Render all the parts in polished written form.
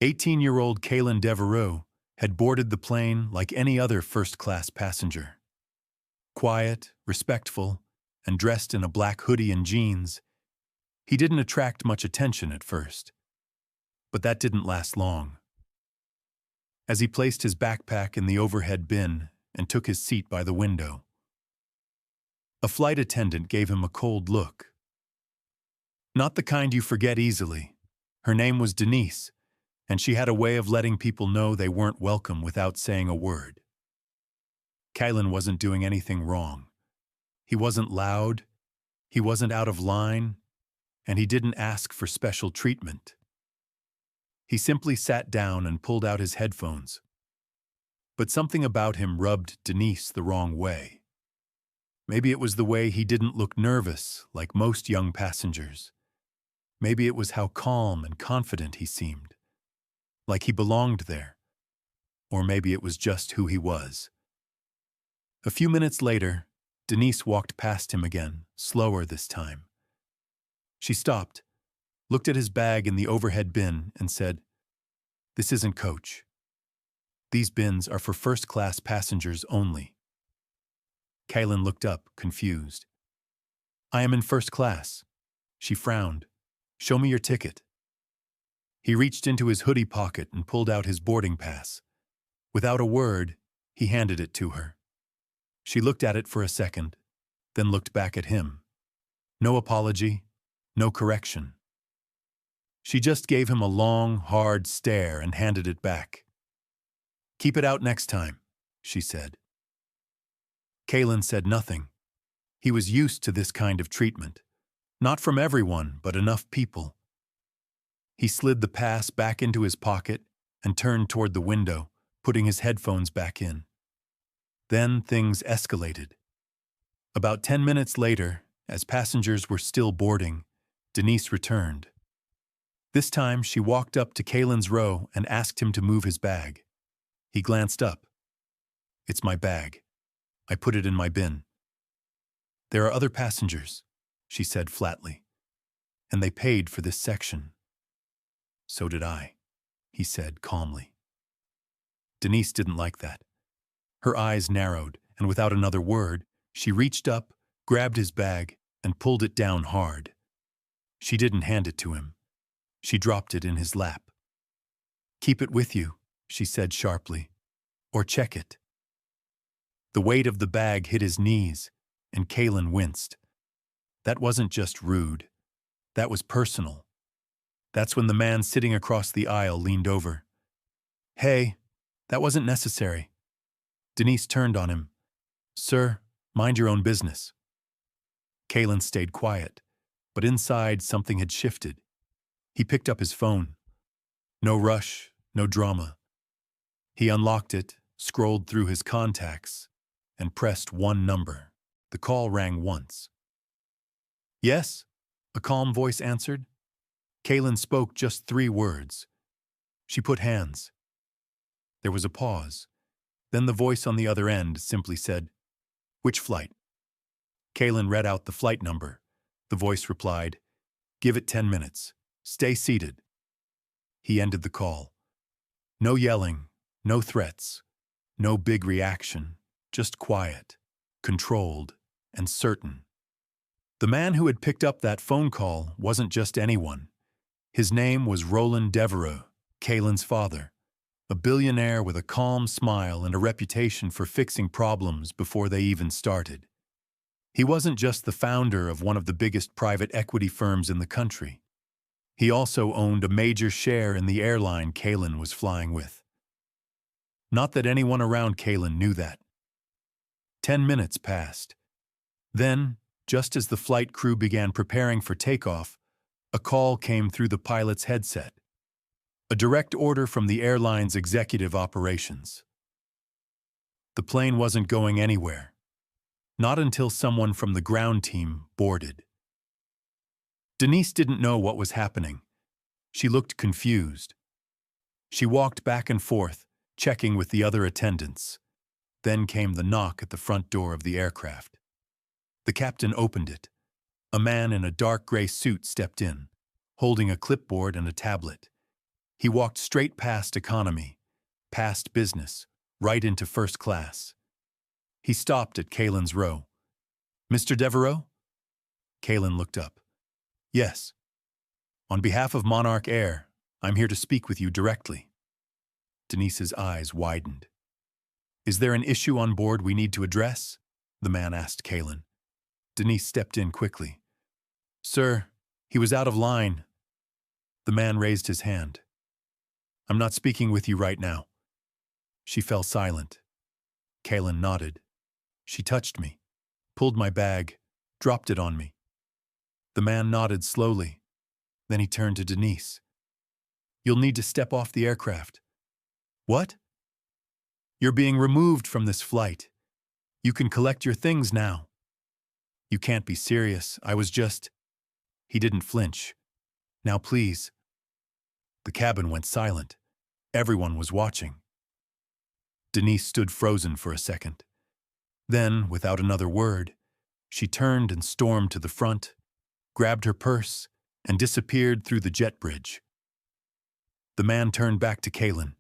18-year-old Kaylin Devereaux had boarded the plane like any other first-class passenger. Quiet, respectful, and dressed in a black hoodie and jeans, he didn't attract much attention at first. But that didn't last long. As he placed his backpack in the overhead bin and took his seat by the window, a flight attendant gave him a cold look. Not the kind you forget easily. Her name was Denise, and she had a way of letting people know they weren't welcome without saying a word. Kaylin wasn't doing anything wrong. He wasn't loud, he wasn't out of line, and he didn't ask for special treatment. He simply sat down and pulled out his headphones. But something about him rubbed Denise the wrong way. Maybe it was the way he didn't look nervous like most young passengers. Maybe it was how calm and confident he seemed, like he belonged there. Or maybe it was just who he was. A few minutes later, Denise walked past him again, slower this time. She stopped, looked at his bag in the overhead bin, and said, "This isn't coach. These bins are for first-class passengers only." Kaylin looked up, confused. "I am in first class." She frowned. "Show me your ticket." He reached into his hoodie pocket and pulled out his boarding pass. Without a word, he handed it to her. She looked at it for a second, then looked back at him. No apology, no correction. She just gave him a long, hard stare and handed it back. "Keep it out next time," she said. Kaylin said nothing. He was used to this kind of treatment. Not from everyone, but enough people. He slid the pass back into his pocket and turned toward the window, putting his headphones back in. Then things escalated. About 10 minutes later, as passengers were still boarding, Denise returned. This time, she walked up to Kaylin's row and asked him to move his bag. He glanced up. "It's my bag. I put it in my bin." "There are other passengers," she said flatly, "and they paid for this section." "So did I," he said calmly. Denise didn't like that. Her eyes narrowed, and without another word, she reached up, grabbed his bag, and pulled it down hard. She didn't hand it to him. She dropped it in his lap. "Keep it with you," she said sharply, "or check it." The weight of the bag hit his knees, and Kaylin winced. That wasn't just rude. That was personal. That's when the man sitting across the aisle leaned over. "Hey, that wasn't necessary." Denise turned on him. "Sir, mind your own business." Kaylin stayed quiet, but inside something had shifted. He picked up his phone. No rush, no drama. He unlocked it, scrolled through his contacts, and pressed one number. The call rang once. "Yes?" a calm voice answered. Kaylin spoke just 3 words. She put hands. There was a pause. Then the voice on the other end simply said, "Which flight?" Kaylin read out the flight number. The voice replied, "Give it 10 minutes. Stay seated." He ended the call. No yelling, no threats, no big reaction, just quiet, controlled, and certain. The man who had picked up that phone call wasn't just anyone. His name was Roland Devereaux, Kaylin's father, a billionaire with a calm smile and a reputation for fixing problems before they even started. He wasn't just the founder of one of the biggest private equity firms in the country. He also owned a major share in the airline Kaylin was flying with. Not that anyone around Kaylin knew that. 10 minutes passed. Then, just as the flight crew began preparing for takeoff, a call came through the pilot's headset. A direct order from the airline's executive operations. The plane wasn't going anywhere. Not until someone from the ground team boarded. Denise didn't know what was happening. She looked confused. She walked back and forth, checking with the other attendants. Then came the knock at the front door of the aircraft. The captain opened it. A man in a dark gray suit stepped in, holding a clipboard and a tablet. He walked straight past economy, past business, right into first class. He stopped at Kalen's row. "Mr. Devereaux?" Kalen looked up. "Yes. On behalf of Monarch Air, I'm here to speak with you directly." Denise's eyes widened. "Is there an issue on board we need to address?" the man asked Kalen. Denise stepped in quickly. "Sir, he was out of line." The man raised his hand. "I'm not speaking with you right now." She fell silent. Kalen nodded. "She touched me, pulled my bag, dropped it on me." The man nodded slowly. Then he turned to Denise. "You'll need to step off the aircraft." "What?" "You're being removed from this flight. You can collect your things now." "You can't be serious. I was just—" He didn't flinch. "Now please." The cabin went silent. Everyone was watching. Denise stood frozen for a second. Then, without another word, she turned and stormed to the front, grabbed her purse, and disappeared through the jet bridge. The man turned back to Kalen.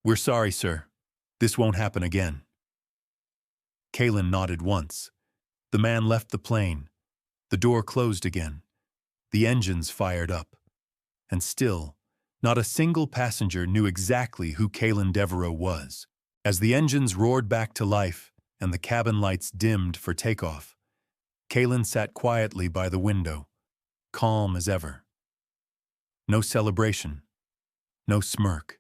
"We're sorry, sir. This won't happen again." Kalen nodded once. The man left the plane. The door closed again. The engines fired up. And still, not a single passenger knew exactly who Kalen Devereaux was. As the engines roared back to life and the cabin lights dimmed for takeoff, Kalen sat quietly by the window, calm as ever. No celebration, no smirk.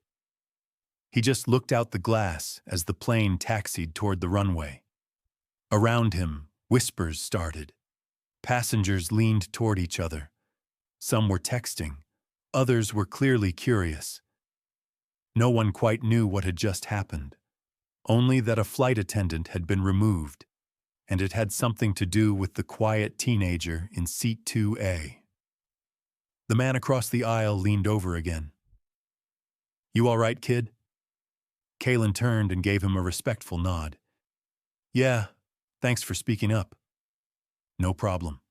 He just looked out the glass as the plane taxied toward the runway. Around him, whispers started. Passengers leaned toward each other. Some were texting. Others were clearly curious. No one quite knew what had just happened, only that a flight attendant had been removed, and it had something to do with the quiet teenager in seat 2A. The man across the aisle leaned over again. "You all right, kid?" Kalen turned and gave him a respectful nod. "Yeah, thanks for speaking up." "No problem,"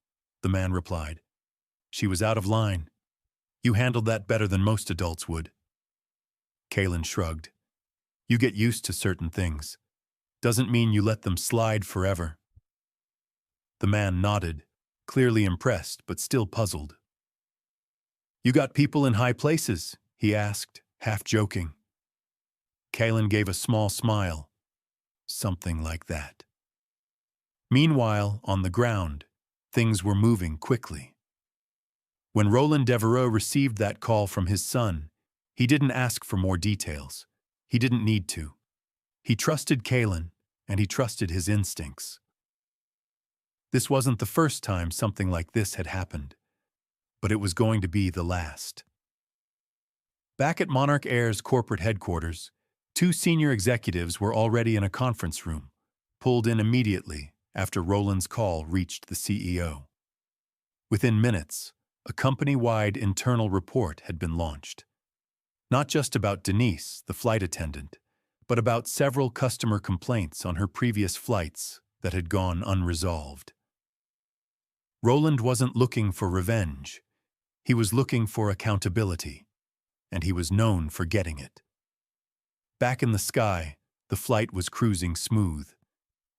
the man replied. "She was out of line. You handled that better than most adults would." Kalen shrugged. "You get used to certain things. Doesn't mean you let them slide forever." The man nodded, clearly impressed but still puzzled. "You got people in high places?" he asked, half joking. Kalen gave a small smile. "Something like that." Meanwhile, on the ground, things were moving quickly. When Roland Devereaux received that call from his son, he didn't ask for more details. He didn't need to. He trusted Kalen, and he trusted his instincts. This wasn't the first time something like this had happened, but it was going to be the last. Back at Monarch Air's corporate headquarters, two senior executives were already in a conference room, pulled in immediately after Roland's call reached the CEO. Within minutes, a company-wide internal report had been launched. Not just about Denise, the flight attendant, but about several customer complaints on her previous flights that had gone unresolved. Roland wasn't looking for revenge. He was looking for accountability, and he was known for getting it. Back in the sky, the flight was cruising smooth.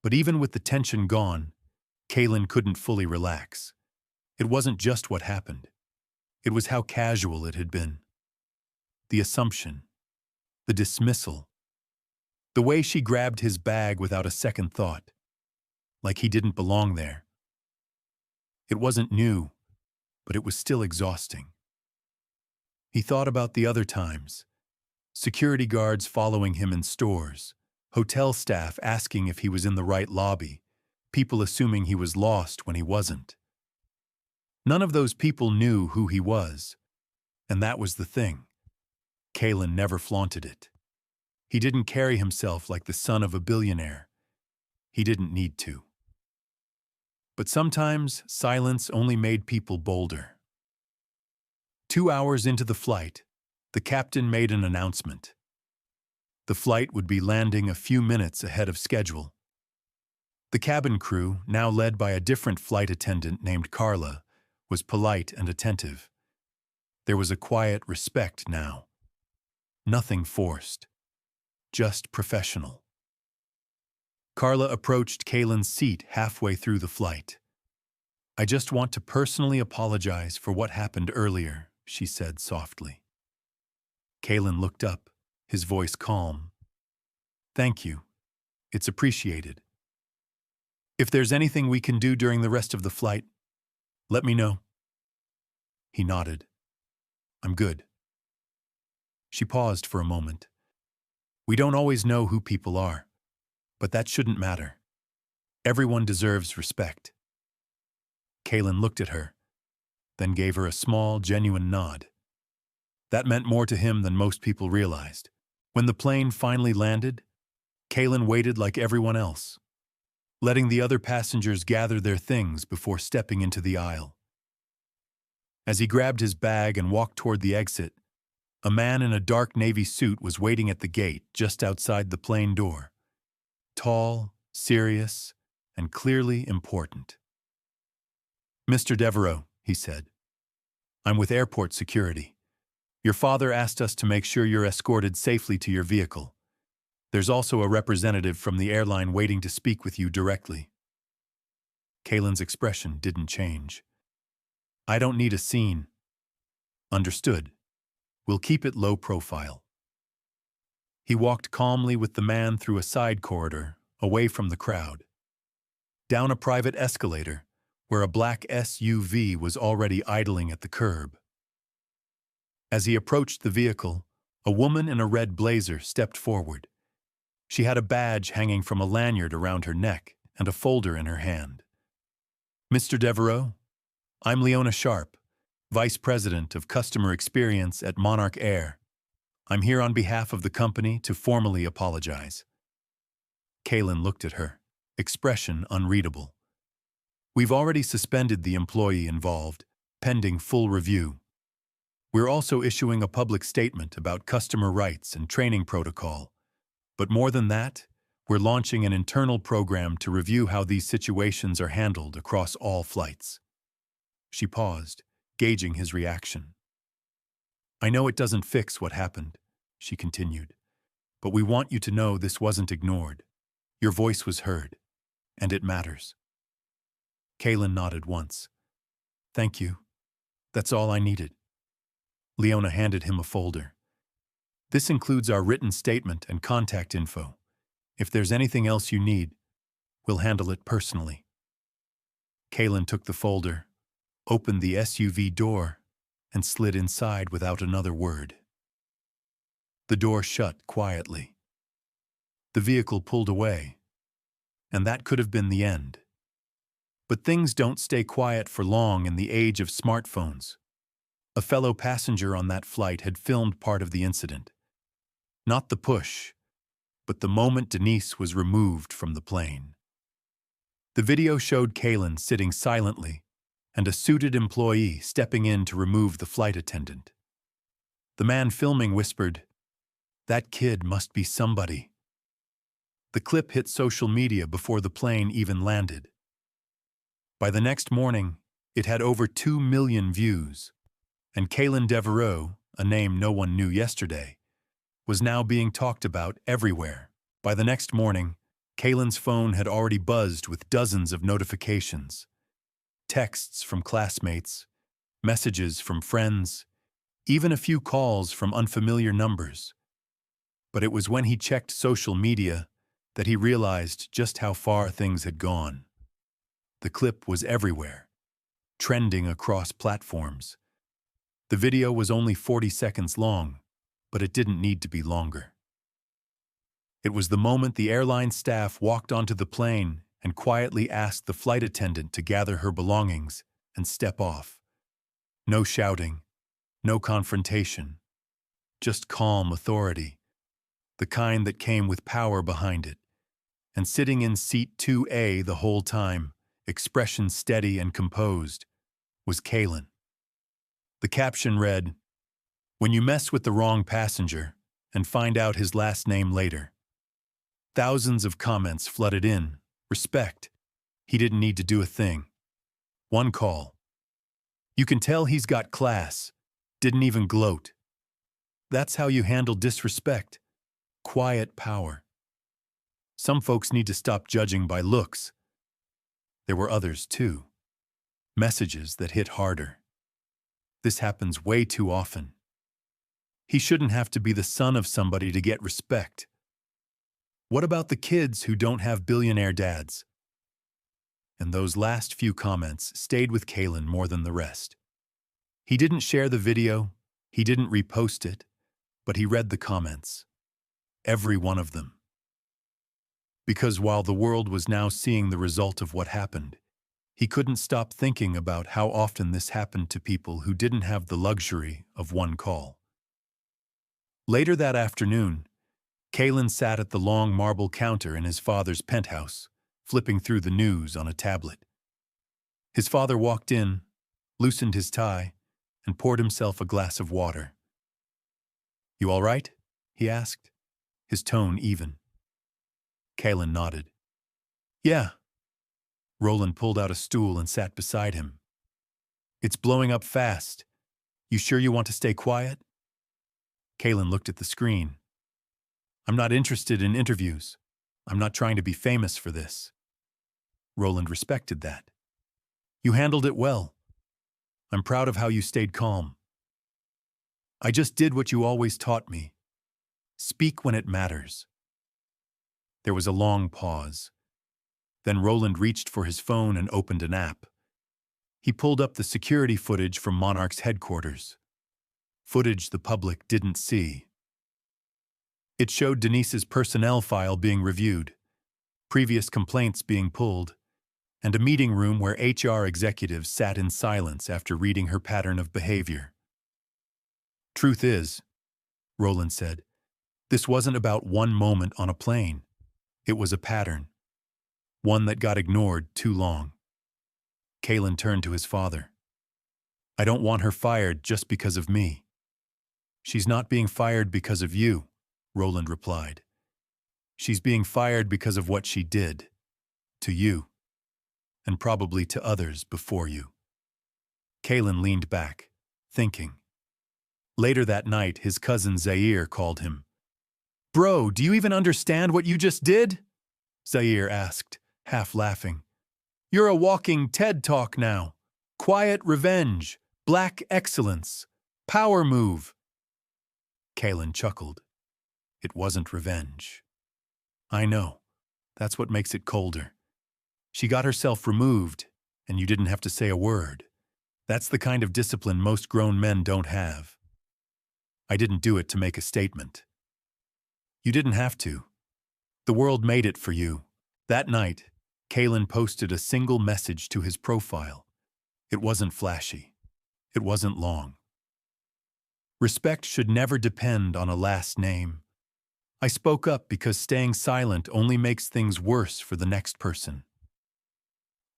But even with the tension gone, Kalen couldn't fully relax. It wasn't just what happened. It was how casual it had been. The assumption, the dismissal, the way she grabbed his bag without a second thought, like he didn't belong there. It wasn't new, but it was still exhausting. He thought about the other times. Security guards following him in stores, hotel staff asking if he was in the right lobby, people assuming he was lost when he wasn't. None of those people knew who he was, and that was the thing. Kalen never flaunted it. He didn't carry himself like the son of a billionaire. He didn't need to. But sometimes silence only made people bolder. 2 hours into the flight, the captain made an announcement. The flight would be landing a few minutes ahead of schedule. The cabin crew, now led by a different flight attendant named Carla, was polite and attentive. There was a quiet respect now. Nothing forced, just professional. Carla approached Kaylin's seat halfway through the flight. "I just want to personally apologize for what happened earlier," she said softly. Kaylin looked up, his voice calm. "Thank you. It's appreciated. If there's anything we can do during the rest of the flight, let me know." He nodded. "I'm good." She paused for a moment. "We don't always know who people are, but that shouldn't matter. Everyone deserves respect." Kaylin looked at her, then gave her a small, genuine nod. That meant more to him than most people realized. When the plane finally landed, Kaylin waited like everyone else, letting the other passengers gather their things before stepping into the aisle. As he grabbed his bag and walked toward the exit, a man in a dark navy suit was waiting at the gate just outside the plane door. Tall, serious, and clearly important. "Mr. Devereaux," he said, "I'm with airport security. Your father asked us to make sure you're escorted safely to your vehicle. There's also a representative from the airline waiting to speak with you directly." Kaylin's expression didn't change. "I don't need a scene." "Understood. We'll keep it low profile." He walked calmly with the man through a side corridor, away from the crowd. Down a private escalator, where a black SUV was already idling at the curb. As he approached the vehicle, a woman in a red blazer stepped forward. She had a badge hanging from a lanyard around her neck and a folder in her hand. "Mr. Devereaux, I'm Leona Sharp, Vice President of Customer Experience at Monarch Air. I'm here on behalf of the company to formally apologize." Kaylin looked at her, expression unreadable. "We've already suspended the employee involved, pending full review. We're also issuing a public statement about customer rights and training protocol. But more than that, we're launching an internal program to review how these situations are handled across all flights." She paused, gauging his reaction. "I know it doesn't fix what happened," she continued, "but we want you to know this wasn't ignored. Your voice was heard, and it matters." Kaylin nodded once. "Thank you. That's all I needed." Leona handed him a folder. "This includes our written statement and contact info. If there's anything else you need, we'll handle it personally." Kaylin took the folder, opened the SUV door, and slid inside without another word. The door shut quietly. The vehicle pulled away, and that could have been the end. But things don't stay quiet for long in the age of smartphones. A fellow passenger on that flight had filmed part of the incident. Not the push, but the moment Denise was removed from the plane. The video showed Kaylin sitting silently and a suited employee stepping in to remove the flight attendant. The man filming whispered, "That kid must be somebody." The clip hit social media before the plane even landed. By the next morning, it had over 2 million views, and Kaylin Devereaux, a name no one knew yesterday, was now being talked about everywhere. By the next morning, Kaylin's phone had already buzzed with dozens of notifications. Texts from classmates, messages from friends, even a few calls from unfamiliar numbers. But it was when he checked social media that he realized just how far things had gone. The clip was everywhere, trending across platforms. The video was only 40 seconds long, but it didn't need to be longer. It was the moment the airline staff walked onto the plane and quietly asked the flight attendant to gather her belongings and step off. No shouting, no confrontation, just calm authority, the kind that came with power behind it. And sitting in seat 2A the whole time, expression steady and composed, was Kaylin. The caption read, "When you mess with the wrong passenger and find out his last name later." Thousands of comments flooded in. Respect. He didn't need to do a thing. One call. "You can tell he's got class. didn't even gloat. That's how you handle disrespect. Quiet power. Some folks need to stop judging by looks. There were others, too. Messages that hit harder. This happens way too often. He shouldn't have to be the son of somebody to get respect. What about the kids who don't have billionaire dads? And those last few comments stayed with Kalen more than the rest. He didn't share the video, he didn't repost it, but he read the comments. Every one of them. Because while the world was now seeing the result of what happened, he couldn't stop thinking about how often this happened to people who didn't have the luxury of one call. Later that afternoon, Kalen sat at the long marble counter in his father's penthouse, flipping through the news on a tablet. His father walked in, loosened his tie, and poured himself a glass of water. "You all right?" he asked, his tone even. Kalen nodded. "Yeah." Roland pulled out a stool and sat beside him. "It's blowing up fast. You sure you want to stay quiet?" Kalen looked at the screen. "I'm not interested in interviews. I'm not trying to be famous for this." Roland respected that. "You handled it well. I'm proud of how you stayed calm." "I just did what you always taught me. Speak when it matters." There was a long pause. Then Roland reached for his phone and opened an app. He pulled up the security footage from Monarch's headquarters. Footage the public didn't see. It showed Denise's personnel file being reviewed, previous complaints being pulled, and a meeting room where HR executives sat in silence after reading her pattern of behavior. "Truth is," Roland said, "this wasn't about one moment on a plane. It was a pattern. One that got ignored too long." Kalen turned to his father. "I don't want her fired just because of me." "She's not being fired because of you," Roland replied. "She's being fired because of what she did. To you. And probably to others before you." Kalen leaned back, thinking. Later that night, his cousin Zaire called him. "Bro, do you even understand what you just did?" Zaire asked, half laughing. "You're a walking TED Talk now. Quiet revenge, black excellence, power move." Kalen chuckled. "It wasn't revenge." "I know. That's what makes it colder. She got herself removed, and you didn't have to say a word. That's the kind of discipline most grown men don't have. I didn't do it to make a statement." "You didn't have to. The world made it for you." That night, Kalen posted a single message to his profile. It wasn't flashy. It wasn't long. "Respect should never depend on a last name. I spoke up because staying silent only makes things worse for the next person."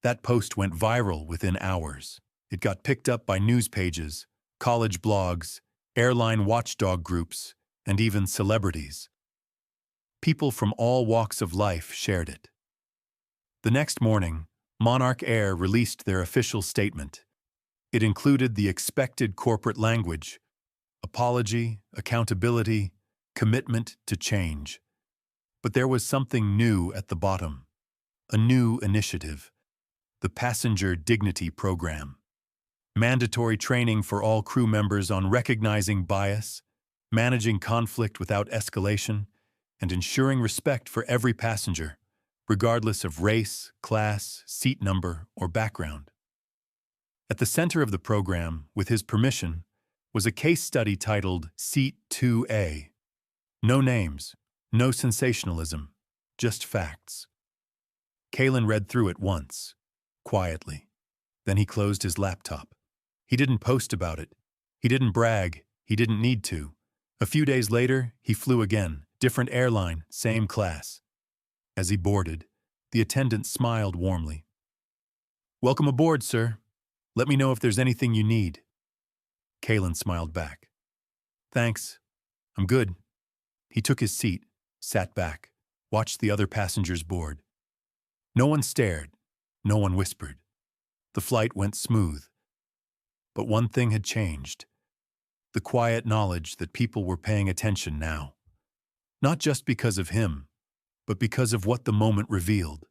That post went viral within hours. It got picked up by news pages, college blogs, airline watchdog groups, and even celebrities. People from all walks of life shared it. The next morning, Monarch Air released their official statement. It included the expected corporate language: apology, accountability, commitment to change. But there was something new at the bottom. A new initiative. The Passenger Dignity Program. Mandatory training for all crew members on recognizing bias, managing conflict without escalation, and ensuring respect for every passenger, regardless of race, class, seat number, or background. At the center of the program, with his permission, was a case study titled Seat 2A. No names, no sensationalism, just facts. Kalen read through it once, quietly. Then he closed his laptop. He didn't post about it. He didn't brag. He didn't need to. A few days later, he flew again, different airline, same class. As he boarded, the attendant smiled warmly. "Welcome aboard, sir. Let me know if there's anything you need." Kalen smiled back. "Thanks. I'm good." He took his seat, sat back, watched the other passengers board. No one stared. No one whispered. The flight went smooth. But one thing had changed. the quiet knowledge that people were paying attention now. Not just because of him, but because of what the moment revealed.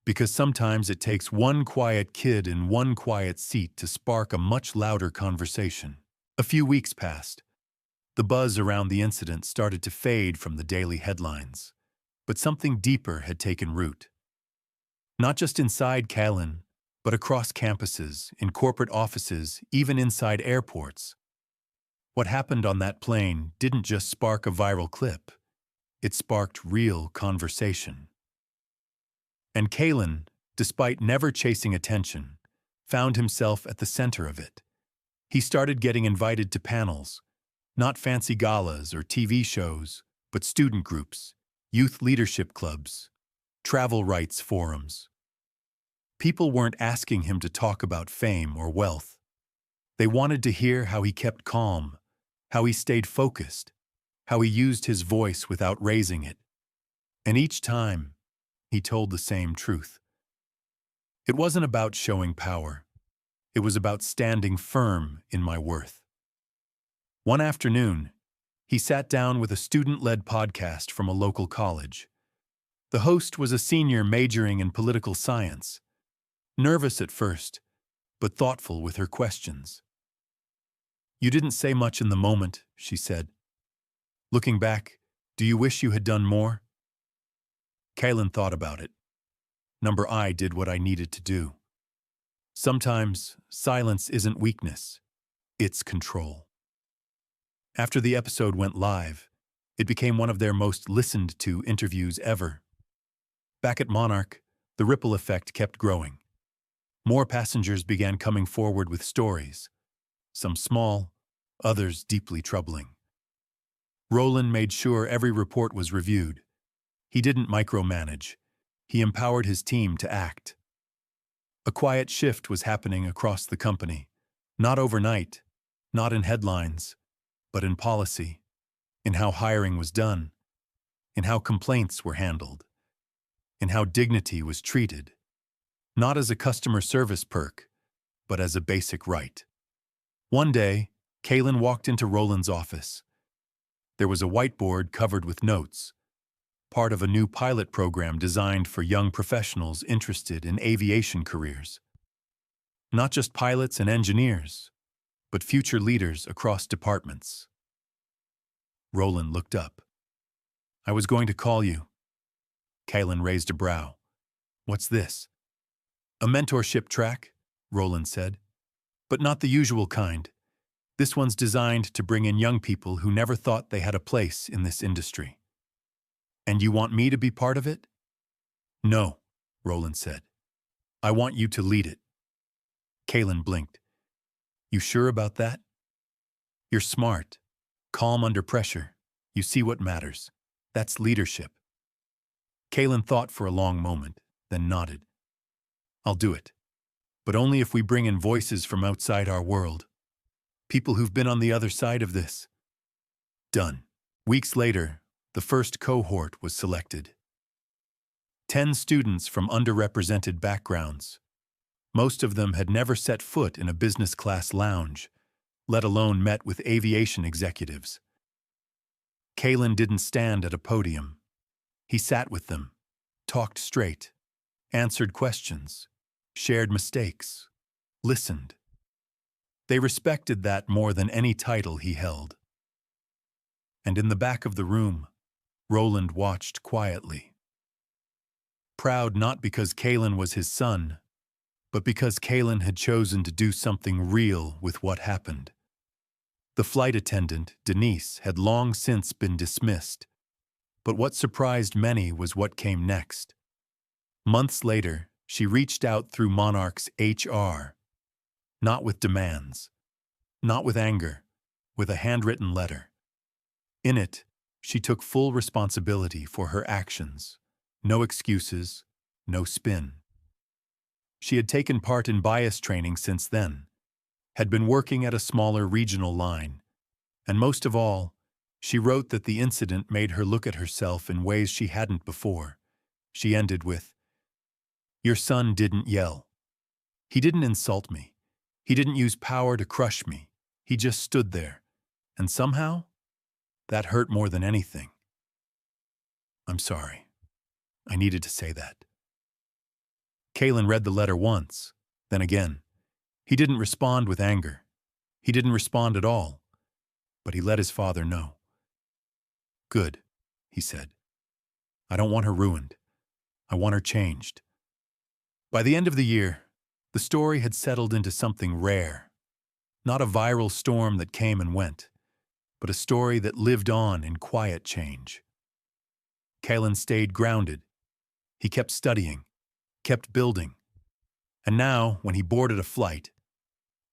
Because sometimes it takes one quiet kid in one quiet seat to spark a much louder conversation. A few weeks passed. The buzz around the incident started to fade from the daily headlines, but something deeper had taken root. Not just inside Kalin, but across campuses, in corporate offices, even inside airports. What happened on that plane didn't just spark a viral clip. It sparked real conversation. And Kalin, despite never chasing attention, found himself at the center of it. He started getting invited to panels, not fancy galas or TV shows, but student groups, youth leadership clubs, travel rights forums. People weren't asking him to talk about fame or wealth. They wanted to hear how he kept calm, how he stayed focused, how he used his voice without raising it. And each time, he told the same truth. It wasn't about showing power. It was about standing firm in my worth. One afternoon, he sat down with a student-led podcast from a local college. The host was a senior majoring in political science, nervous at first, but thoughtful with her questions. "You didn't say much in the moment," she said. "Looking back, do you wish you had done more?" Kalin thought about it. I did what I needed to do. Sometimes, silence isn't weakness. It's control. After the episode went live, it became one of their most listened-to interviews ever. Back at Monarch, the ripple effect kept growing. More passengers began coming forward with stories, some small, others deeply troubling. Roland made sure every report was reviewed. He didn't micromanage. He empowered his team to act. A quiet shift was happening across the company, not overnight, not in headlines, but in policy, in how hiring was done, in how complaints were handled, in how dignity was treated, not as a customer service perk, but as a basic right. One day, Kalin walked into Roland's office. There was a whiteboard covered with notes, part of a new pilot program designed for young professionals interested in aviation careers. Not just pilots and engineers, but future leaders across departments. Roland looked up. "I was going to call you." Kalin raised a brow. "What's this?" "A mentorship track," Roland said. "But not the usual kind. This one's designed to bring in young people who never thought they had a place in this industry." "And you want me to be part of it?" "No," Roland said. "I want you to lead it." Kalin blinked. "You sure about that?" "You're smart, calm under pressure. You see what matters. That's leadership." Kalin thought for a long moment, then nodded. "I'll do it. But only if we bring in voices from outside our world. People who've been on the other side of this." Done. Weeks later, the first cohort was selected. 10 students from underrepresented backgrounds. Most of them had never set foot in a business-class lounge, let alone met with aviation executives. Kalin didn't stand at a podium. He sat with them, talked straight, answered questions, shared mistakes, listened. They respected that more than any title he held. And in the back of the room, Roland watched quietly. Proud not because Kalin was his son, but because Kalin had chosen to do something real with what happened. The flight attendant, Denise, had long since been dismissed, but what surprised many was what came next. Months later, she reached out through Monarch's HR, not with demands, not with anger, with a handwritten letter. In it, she took full responsibility for her actions. No excuses, no spin. She had taken part in bias training since then, had been working at a smaller regional line, and most of all, she wrote that the incident made her look at herself in ways she hadn't before. She ended with, "Your son didn't yell. He didn't insult me. He didn't use power to crush me. He just stood there, and somehow, that hurt more than anything. I'm sorry. I needed to say that. Kalen read the letter once, then again. He didn't respond with anger. He didn't respond at all, but he let his father know. Good, he said. I don't want her ruined. I want her changed. By the end of the year, the story had settled into something rare. Not a viral storm that came and went, but a story that lived on in quiet change. Kalen stayed grounded. He kept studying, kept building. And now, when he boarded a flight,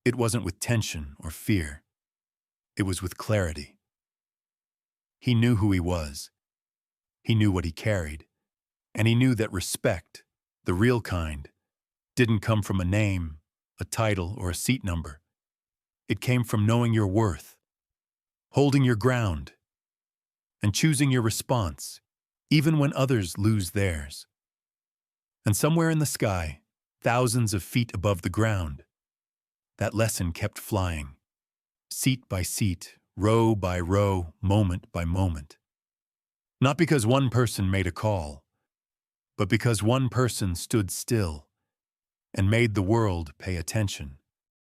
it wasn't with tension or fear. It was with clarity. He knew who he was. He knew what he carried. And he knew that respect, the real kind, didn't come from a name, a title, or a seat number. It came from knowing your worth, holding your ground, and choosing your response, even when others lose theirs. And somewhere in the sky, thousands of feet above the ground, that lesson kept flying, seat by seat, row by row, moment by moment. Not because one person made a call, but because one person stood still and made the world pay attention.